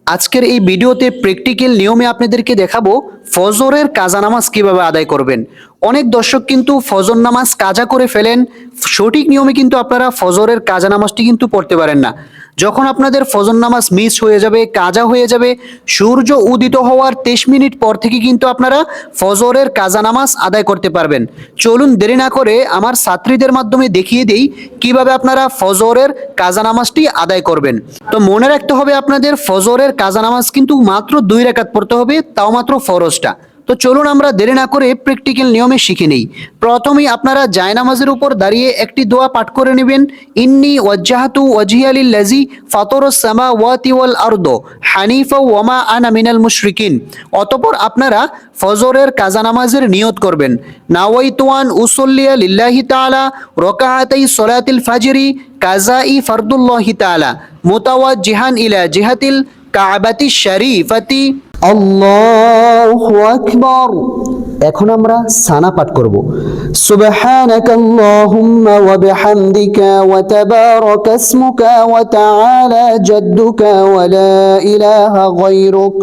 আজকের এই ভিডিওতে প্র্যাকটিক্যাল নিয়মে আপনাদেরকে দেখাবো ফজরের কাজা নামাজ কিভাবে আদায় করবেন। অনেক দর্শক কিন্তু ফজর নামাজ কাজা করে ফেলেন, সঠিক নিয়মে কিন্তু আপনারা ফজরের কাজা নামাজটি কিন্তু পড়তে পারেন না। যখন আপনাদের ফজর নামাজ মিস হয়ে যাবে, কাজা হয়ে যাবে, সূর্য উদিত হওয়ার 23 মিনিট পর থেকে কিন্তু আপনারা ফজরের কাজা নামাজ আদায় করতে পারবেন। চলুন দেরি না করে আমার ছাত্রীদের মাধ্যমে দেখিয়ে দেই কিভাবে আপনারা ফজরের কাজা নামাজটি আদায় করবেন। তো মনে রাখতে হবে আপনাদের ফজরের কাজা নামাজ কিন্তু মাত্র 2 রাকাত পড়তে হবে, তাও মাত্র ফরজটা। তো চলুন আমরা দেরি না করে প্র্যাকটিক্যাল নিয়মে শিখে নেই। প্রথমেই আপনারা জায়নামাজের উপর দাঁড়িয়ে একটি দোয়া পাঠ করে নেবেন, ইন্নী ওয়াজ্জাহাতু ওয়াজহিয়া লিল্লাযী ফাতারাস সামাওয়াতি ওয়াল আরদ হানিফা ওয়া মা আনা মিনাল মুশরিকিন। অতঃপর আপনারা ফজরের কাজা নামাজের নিয়ত করবেন, নাওয়াইতু আন উসাল্লিয়া লিল্লাহি তাআলা রাকাআতাই সলাতিল ফাজরি কাযাই ফারদুল্লাহি তাআলা মুতাওয়াজ্জিহান ইলা জিহাতিল কাবাতি শরীফাতি। আল্লাহু আকবার। এখন আমরা সানা পাঠ করব, সুবহানাকাল্লাহুম্মা ওয়া বিহামদিকা ওয়া তাবারাকা ইসমুকা ওয়া তাআলা জাদ্দুকা ওয়া লা ইলাহা গায়রুক।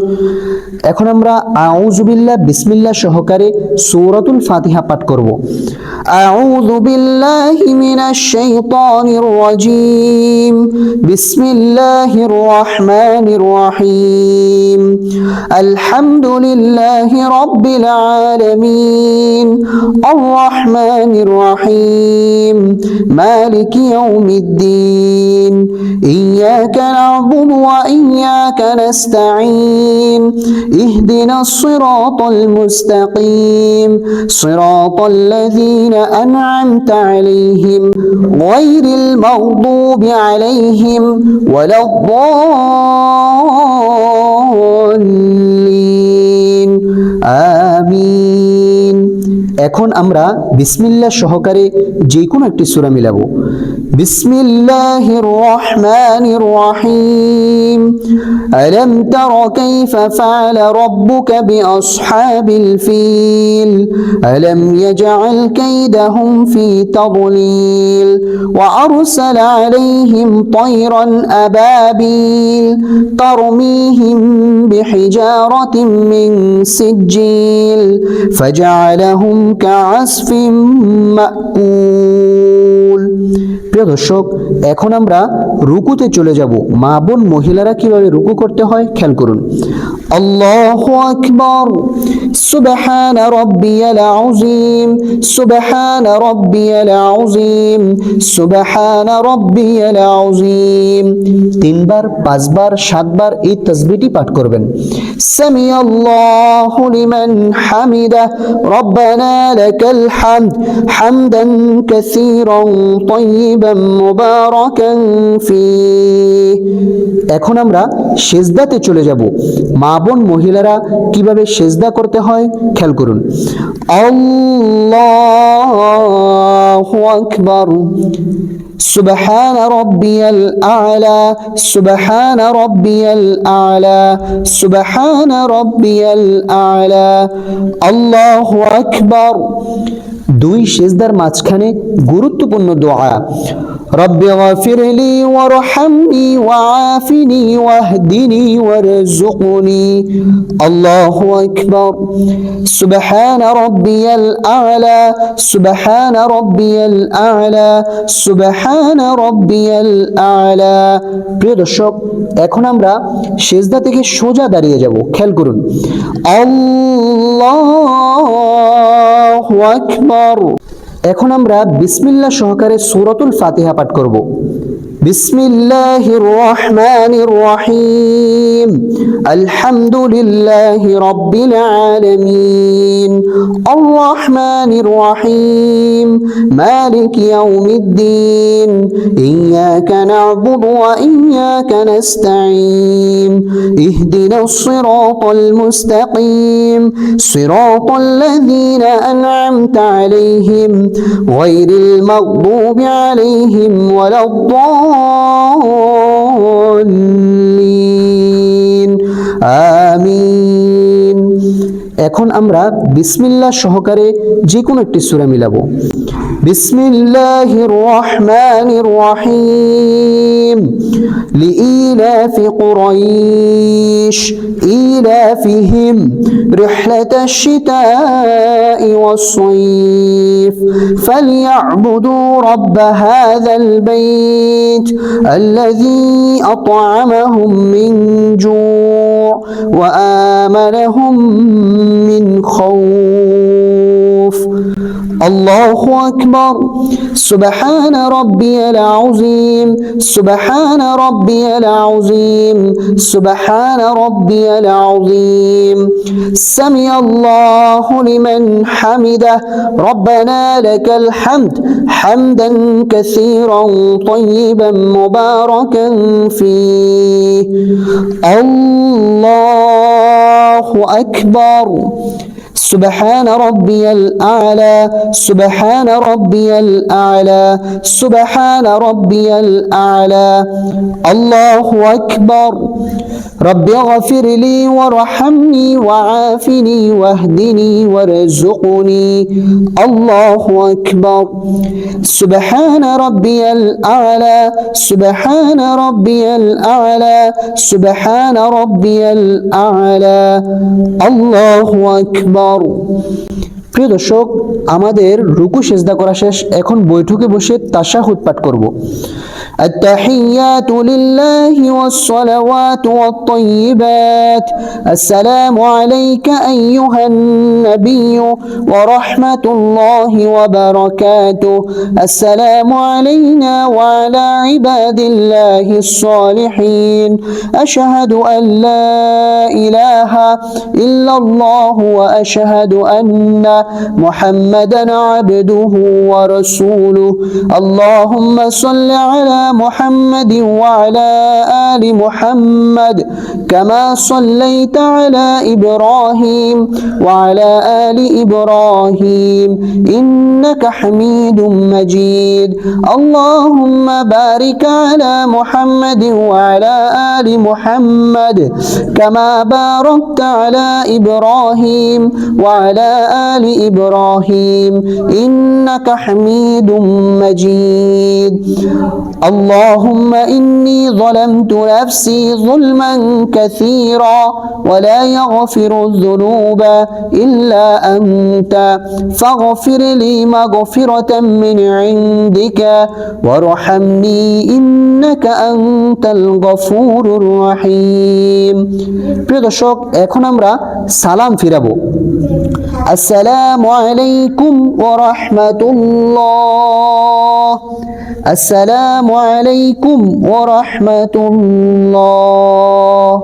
এখন আমরা আউযু বিল্লাহ বিসমিল্লাহ সহকারে সূরাতুল ফাতিহা পাঠ করব। আউযু বিল্লাহি মিনাশ শাইতানির রাজীম, বিসমিল্লাহির রহমানির রহিম, আলহামদুলিল্লাহি রাব্বিল আলামিন, আর রহমানির রহিম, মালিকি ইয়াউমিদ্দিন, ইয়াকা না'বুদু ওয়া ইয়াকা নাস্তাঈন, ইহদিনাস সিরাতাল মুস্তাকিম, সিরাতাল লাযীনা আন'আমতা আলাইহিম গায়রিল মাগদুবি আলাইহিম ওয়ালাদ-দাল্লিন, আমিন। এখন আমরা বিসমিল্লাহ সহকারে যে কোনো একটি সূরা মিলাবো। বিসমিল্লাহির রহমানির রহিম, আলাম তারা কাইফা ফাআলা রাব্বুকা বিআসহাবিল ফিল, আলাম ইয়াজআল কাইদাহুম ফি তাদলিল, ওয়া আরসালা আলাইহিম তায়রান আবাবিল তারমিহিম বিহিজারাতিন মিন সিজ্জিল ফাজআলাহুম কাআসফিন মাকুল। প্রিয় দর্শক, এখন আমরা রুকুতে চলে যাব। মা বোন মহিলারা কিভাবে রুকু করতে হয় খেয়াল করুন। আল্লাহু আকবার, সুবহানা রাব্বিয়াল আযীম, সুবহানা রাব্বিয়াল আযীম, সুবহানা রাব্বিয়াল আযীম। 3 বার, 5 বার, 7 বার এই তাসবিহটি পাঠ করবেন। সামিআল্লাহু লিমান হামিদা, রব্বানা লাকাল হামদ, হামদান কাসীরান তাইয়িবান মুবারাকান ফীহ। এখন আমরা সিজদাতে চলে যাব। মা বোন মহিলারা কিভাবে সিজদা করতে হয় খেয়াল করুন। আল্লাহু আকবার, সুবহানা রাব্বিয়াল আ'লা, সুবহানা রাব্বিয়াল আ'লা, সুবহানা রাব্বিয়াল আ'লা, আল্লাহু আকবার। 2 সিজদার মাঝখানে গুরুত্বপূর্ণ দোয়া, রব্বি গফিরলি ওয়ারহামনি ওয়াআফিনি ওয়াহদিনি ওয়ারযুকনি, আল্লাহু আকবার, সুবহানা রাব্বিয়াল আ'লা, সুবহানা রাব্বিয়াল আ'লা, সুবহানা রাব্বিয়াল আ'লা। প্রিয় দর্শক, এখন আমরা সিজদা থেকে সোজা দাঁড়িয়ে যাব, খেয়াল করুন। আল্লাহু আকবার। এখন আমরা বিসমিল্লাহ সহকারে সূরাতুল ফাতিহা পাঠ করব। বিসমিল্লাহির রহমানির রহিম, আলহামদুলিল্লাহি রাব্বিল আলামিন, আর রহমানির রহিম, মালিকি ইয়াউমিদ্দিন, ইয়াকা না'বুদু ওয়া ইয়াকা নাস্তাঈন, ইহদিনাস সিরাতাল মুস্তাকিম, সিরাতাল লাযীনা আন'আমতা আলাইহিম গায়রিল মাগদুবি আলাইহিম ওয়ালাদ-দাল্লিন, আমিন। এখন আমরা বিসমিল্লাহ সহকারে যে কোনো একটি সূরা মিলাবো। বিসমিল্লাহির রহমানির রহিম, লিইলাফি কুরাইশ قريش إيلافهم رحلة الشتاء والصيف فليعبدوا رب هذا البيت الذي أطعمهم من جوع وآمنهم من خوف. الله أكبر. سبحان ربي العظيم سبحان ربي العظيم سبحان ربي العظيم. سمع الله لمن حمده ربنا لك الحمد حمدا كثيرا طيبا مباركا فيه. الله أكبر. سبحان ربي الأعلى سبحان ربي الأعلى سبحان ربي الأعلى. الله أكبر. رب اغفر لي وارحمني وعافني واهدني وارزقني. الله أكبر. سبحان ربي الأعلى سبحان ربي الأعلى سبحان ربي الأعلى. الله أكبر. প্রিয় দর্শক, আমাদের রুকু সিজদা করা শেষ। এখন বৈঠকে বসে তাশাহুদ পাঠ করব। التحيات لله والصلوات والطيبات السلام عليك أيها النبي ورحمة الله وبركاته السلام علينا وعلى عباد الله الصالحين أشهد أن لا إله إلا الله وأشهد أن محمدا عبده ورسوله. اللهم صل على محمد وعلى آل محمد كما صليت على إبراهيم وعلى آل إبراهيم إنك حميد مجيد. اللهم بارك على محمد وعلى آل محمد كما باركت على إبراهيم وعلى آل إبراهيم إنك حميد مجيد. اللهم إني ظلمت نفسي ظلما كثيرا ولا يغفر الذنوب إلا أنت فاغفر لي مغفرة من عندك وارحمني إنك أنت الغفور الرحيم. প্রিয় দর্শক, এখন আমরা সালাম ফিরাবো। আসসালামু আলাইকুম ওয়া রাহমাতুল্লাহ। আসসালামু আলাইকুম ওয়া রাহমাতুল্লাহ।